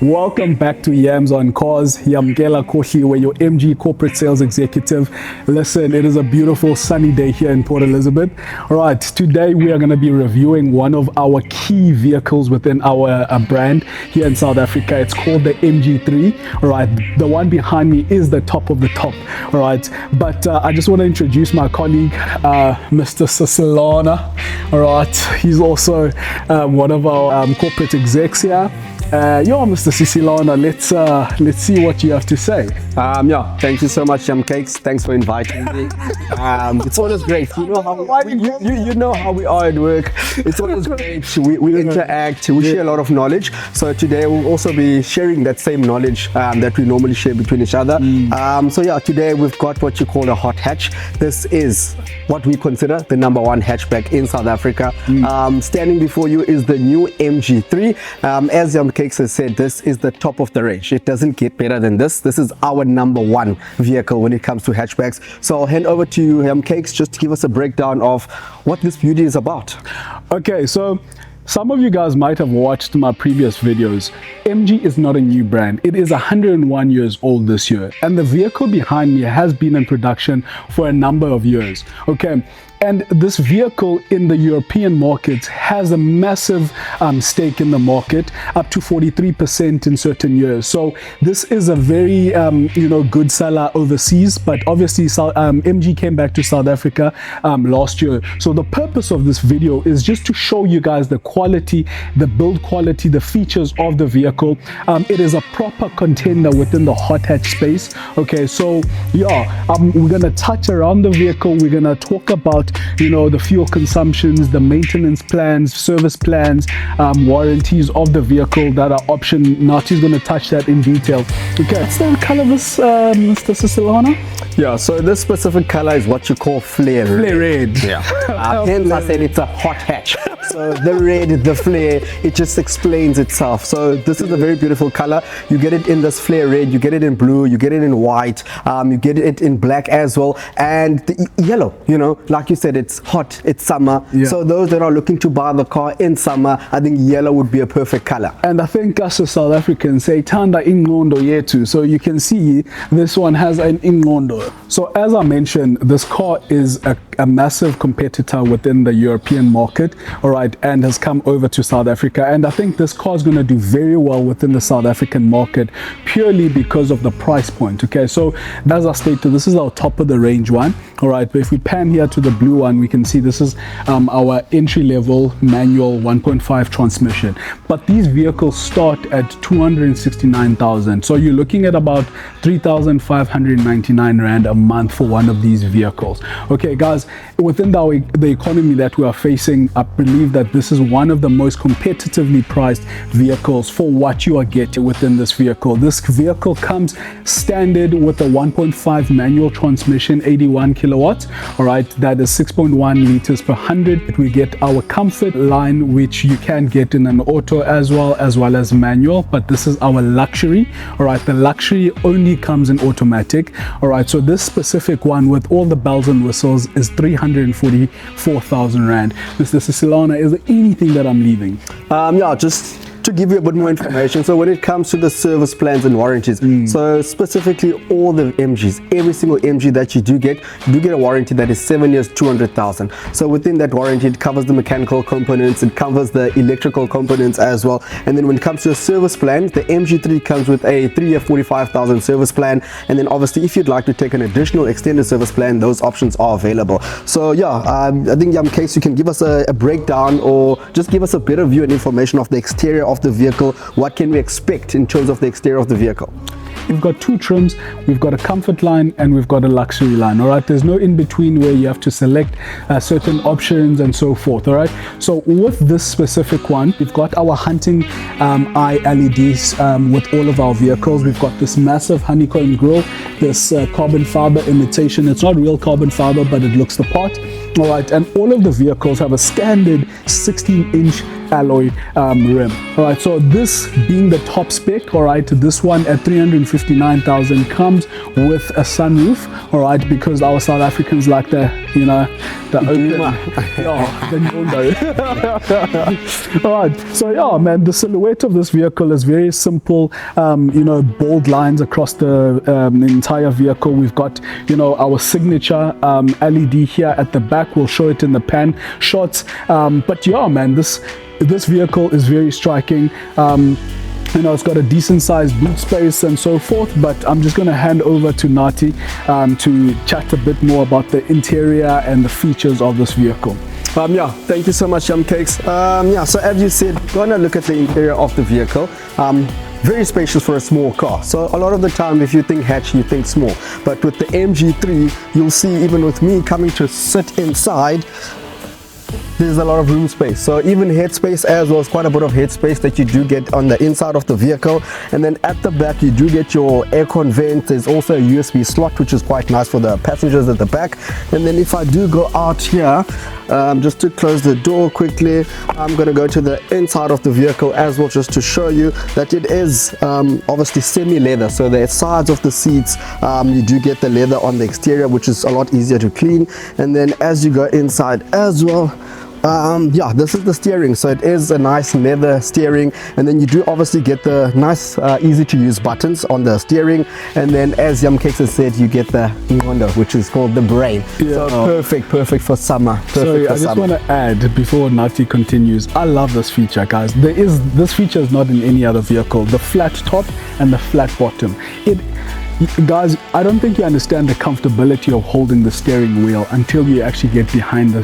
Welcome back to Yamz On Cars. Yamgela Koshi, where your MG corporate sales executive. Listen, it is a beautiful sunny day here in Port Elizabeth. All right, today we are going to be reviewing one of our key vehicles within our brand here in South Africa. It's called the MG3. All right, the one behind me is the top of the top. All right, but I just want to introduce my colleague, Mr. Sisilana. All right, he's also one of our corporate execs here. Mr. Sisilana, let's see what you have to say. Thank you so much, Cakes. Thanks for inviting me. It's always great. You know how we are at work. It's always great. We interact. We share a lot of knowledge. So today we'll also be sharing that same knowledge that we normally share between each other. Today we've got what you call a hot hatch. This is what we consider the number one hatchback in South Africa. Standing before you is the new MG3. As Cakes has said, this is the top of the range. It doesn't get better than this. This is our number one vehicle when it comes to hatchbacks. So I'll hand over to you, Cakes, just to give us a breakdown of what this beauty is about. Okay, so some of you guys might have watched my previous videos. MG is not a new brand. It is 101 years old this year, and the vehicle behind me has been in production for a number of years. Okay, and this vehicle in the European markets has a massive stake in the market, up to 43% in certain years. So this is a very good seller overseas, but obviously MG came back to South Africa last year. So the purpose of this video is just to show you guys the quality, the build quality, the features of the vehicle. It is a proper contender within the hot hatch space. Okay, so we're gonna touch around the vehicle. We're gonna talk about the fuel consumptions, the maintenance plans, service plans, warranties of the vehicle that are option. Nathi's going to touch that in detail. Okay, what's the color of this, Mr. Sisilana? Yeah, so this specific color is what you call flare red. Flare red. Yeah. Hence I said it's a hot hatch. So the red, the flare, it just explains itself. So this is a very beautiful color. You get it in this flare red, you get it in blue, you get it in white, you get it in black as well, and the yellow. Like you said, it's hot, it's summer. Yeah. So those that are looking to buy the car in summer, I think yellow would be a perfect color. And I think us as South Africans say Tanda Inglondo yetu. So you can see this one has an Inglondo. So as I mentioned, this car is a massive competitor within the European market, all right, and has come over to South Africa. And I think this car is going to do very well within the South African market purely because of the price point. Okay, so as I stated, this is our top of the range one, all right. But if we pan here to the blue one, we can see this is our entry-level manual 1.5 transmission. But these vehicles start at 269,000. So you're looking at about 3,599 Rand a month for one of these vehicles. Okay, guys, within the economy that we are facing, I believe that this is one of the most competitively priced vehicles for what you are getting within this vehicle. This vehicle comes standard with a 1.5 manual transmission, 81 kilowatts. All right, that is 6.1 liters per 100. We get our comfort line, which you can get in an auto as well as manual, but this is our luxury. All right, the luxury only comes in automatic. All right, so this specific one with all the bells and whistles is 344,000 Rand. Mr. Sisilana, is there anything that I'm leaving? Just to give you a bit more information. So when it comes to the service plans and warranties, so specifically all the MGs, every single MG that you do get a warranty that is 7 years, 200,000. So within that warranty, it covers the mechanical components, it covers the electrical components as well. And then when it comes to a service plan, the MG3 comes with a 3-year 45,000 service plan. And then obviously if you'd like to take an additional extended service plan, those options are available. So I think Case, you can give us a breakdown or just give us a better view and information of the exterior of the vehicle. What can we expect in terms of the exterior of the vehicle? We've got two trims, we've got a comfort line, and we've got a luxury line. All right, there's no in between where you have to select certain options and so forth. All right, so with this specific one, we've got our hunting eye LEDs with all of our vehicles. We've got this massive honeycomb grille, this carbon fiber imitation. It's not real carbon fiber, but it looks the part. All right, and all of the vehicles have a standard 16-inch alloy rim. All right, so this being the top spec, all right, this one at 350 159,000 comes with a sunroof, all right, because our South Africans like the open, all right. So yeah, man, the silhouette of this vehicle is very simple. Bold lines across the entire vehicle. We've got our signature LED here at the back. We'll show it in the pan shots. But yeah, man, this vehicle is very striking. It's got a decent sized boot space and so forth, but I'm just going to hand over to Nathi to chat a bit more about the interior and the features of this vehicle. Thank you so much, Cakes. So as you said, gonna look at the interior of the vehicle. Very spacious for a small car. So a lot of the time, if you think hatch, you think small. But with the MG3, you'll see, even with me coming to sit inside, there's a lot of room space. So even headspace as well, as quite a bit of headspace that you do get on the inside of the vehicle. And then at the back, you do get your aircon vent. There's also a USB slot, which is quite nice for the passengers at the back. And then if I do go out here, just to close the door quickly, I'm going to go to the inside of the vehicle as well, just to show you that it is obviously semi-leather. So the sides of the seats, you do get the leather on the exterior, which is a lot easier to clean. And then as you go inside as well, this is the steering. So it is a nice leather steering, and then you do obviously get the nice easy to use buttons on the steering. And then as Cakes has said, you get the Ngondo, which is called the brain. So perfect for summer. Sorry, I just want to add before Nathi continues, I love this feature, guys. This feature is not in any other vehicle. The flat top and the flat bottom. Guys, I don't think you understand the comfortability of holding the steering wheel until you actually get behind the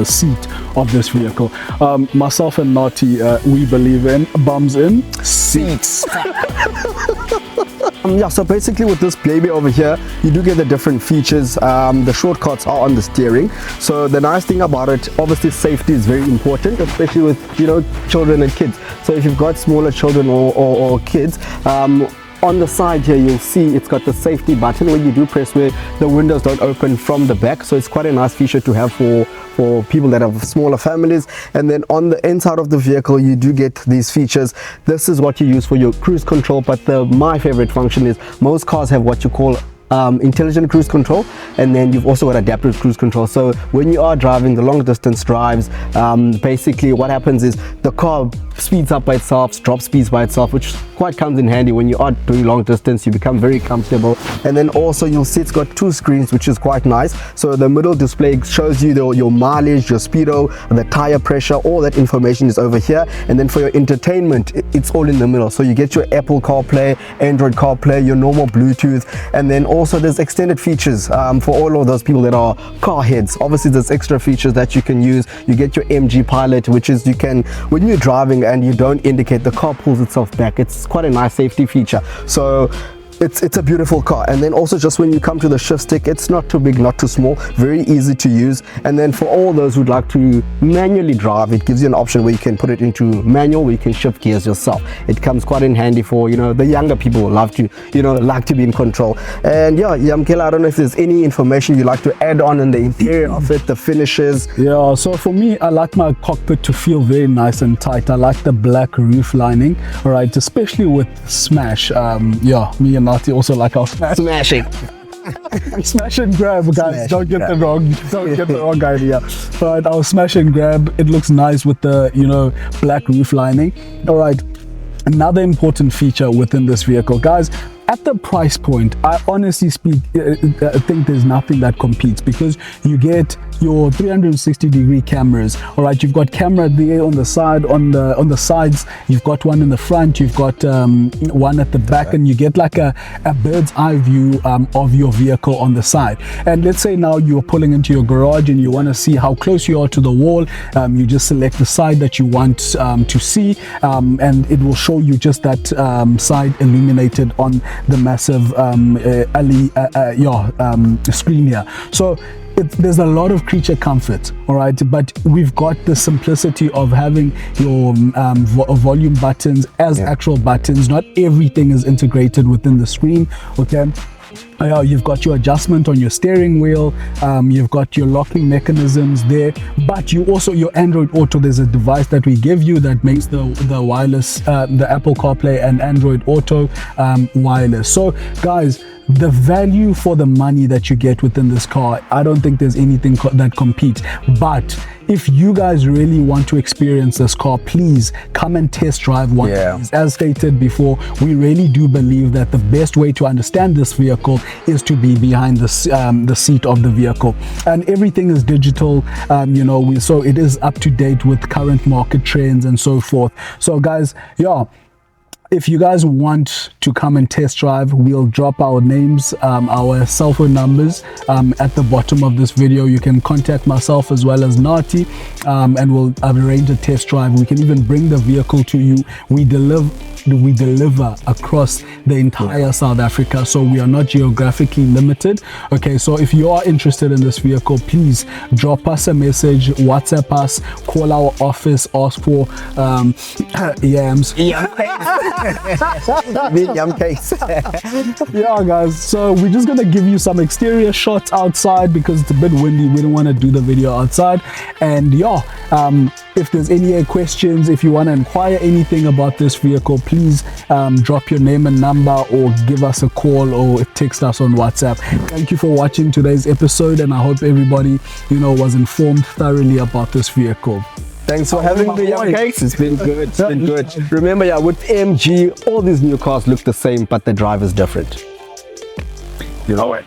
seat of this vehicle. Myself and Nathi, we believe in bums in seats. So basically with this baby over here, you do get the different features. The shortcuts are on the steering. So the nice thing about it, obviously safety is very important, especially with children and kids. So if you've got smaller children or kids, on the side here, you'll see it's got the safety button where you do press, where the windows don't open from the back. So it's quite a nice feature to have for people that have smaller families. And then on the inside of the vehicle, you do get these features. This is what you use for your cruise control, but my favorite function is most cars have what you call intelligent cruise control, and then you've also got adaptive cruise control. So when you are driving the long distance drives, basically what happens is the car speeds up by itself, drops speeds by itself, which quite comes in handy when you are doing long distance. You become very comfortable. And then also you'll see it's got two screens, which is quite nice. So the middle display shows you your mileage, your speedo, the tire pressure, all that information is over here. And then for your entertainment, it's all in the middle. So you get your Apple CarPlay, Android CarPlay, your normal Bluetooth, and then also there's extended features for all of those people that are car heads. Obviously there's extra features that you can use. You get your MG Pilot, which is you can, when you're driving and you don't indicate, the car pulls itself back. It's quite a nice safety feature. So it's a beautiful car. And then also just when you come to the shift stick, it's not too big, not too small, very easy to use. And then for all those who'd like to manually drive, it gives you an option where you can put it into manual, where you can shift gears yourself. It comes quite in handy for the younger people who love to like to be in control. And yeah, Yamkela, I don't know if there's any information you'd like to add on in the interior of it, the finishes. Yeah, so for me, I like my cockpit to feel very nice and tight. I like the black roof lining, all right, especially with Smash. Me and Nathi also like our smashing. Smash and grab, guys. Don't get the wrong idea. But our smash and grab, it looks nice with the black roof lining. All right, another important feature within this vehicle, guys. At the price point, I honestly think there's nothing that competes, because you get your 360-degree cameras. All right, you've got camera there on the side, on the sides. You've got one in the front. You've got one at the back, and you get like a bird's eye view of your vehicle on the side. And let's say now you're pulling into your garage and you want to see how close you are to the wall. You just select the side that you want to see, and it will show you just that side illuminated on the massive screen here. So there's a lot of creature comfort, all right, but we've got the simplicity of having your volume buttons as actual buttons. Not everything is integrated within the screen, okay? You've got your adjustment on your steering wheel, you've got your locking mechanisms there, but you also, your Android Auto, there's a device that we give you that makes the wireless, the Apple CarPlay and Android Auto wireless. So guys, the value for the money that you get within this car, I don't think there's anything that competes. But if you guys really want to experience this car, please come and test drive one. As stated before, we really do believe that the best way to understand this vehicle is to be behind the seat of the vehicle, and everything is digital. You know, so it is up to date with current market trends and so forth. So guys, yeah, if you guys want to come and test drive, we'll drop our names, our cell phone numbers at the bottom of this video. You can contact myself as well as Nathi, and we'll arrange a test drive. We can even bring the vehicle to you. We deliver across the entire South Africa, so we are not geographically limited. Okay, so if you are interested in this vehicle, please drop us a message, WhatsApp us, call our office, ask for Yams. Yeah guys, so we're just gonna give you some exterior shots outside because it's a bit windy. We don't want to do the video outside. And yeah, if there's any questions, if you want to inquire anything about this vehicle, please drop your name and number, or give us a call, or text us on WhatsApp. Thank you for watching today's episode, and I hope everybody, you know, was informed thoroughly about this vehicle. Thanks for having me, Young Cakes. It's been good. It's been good. Remember, yeah, with MG, all these new cars look the same, but the drive is different. You know it.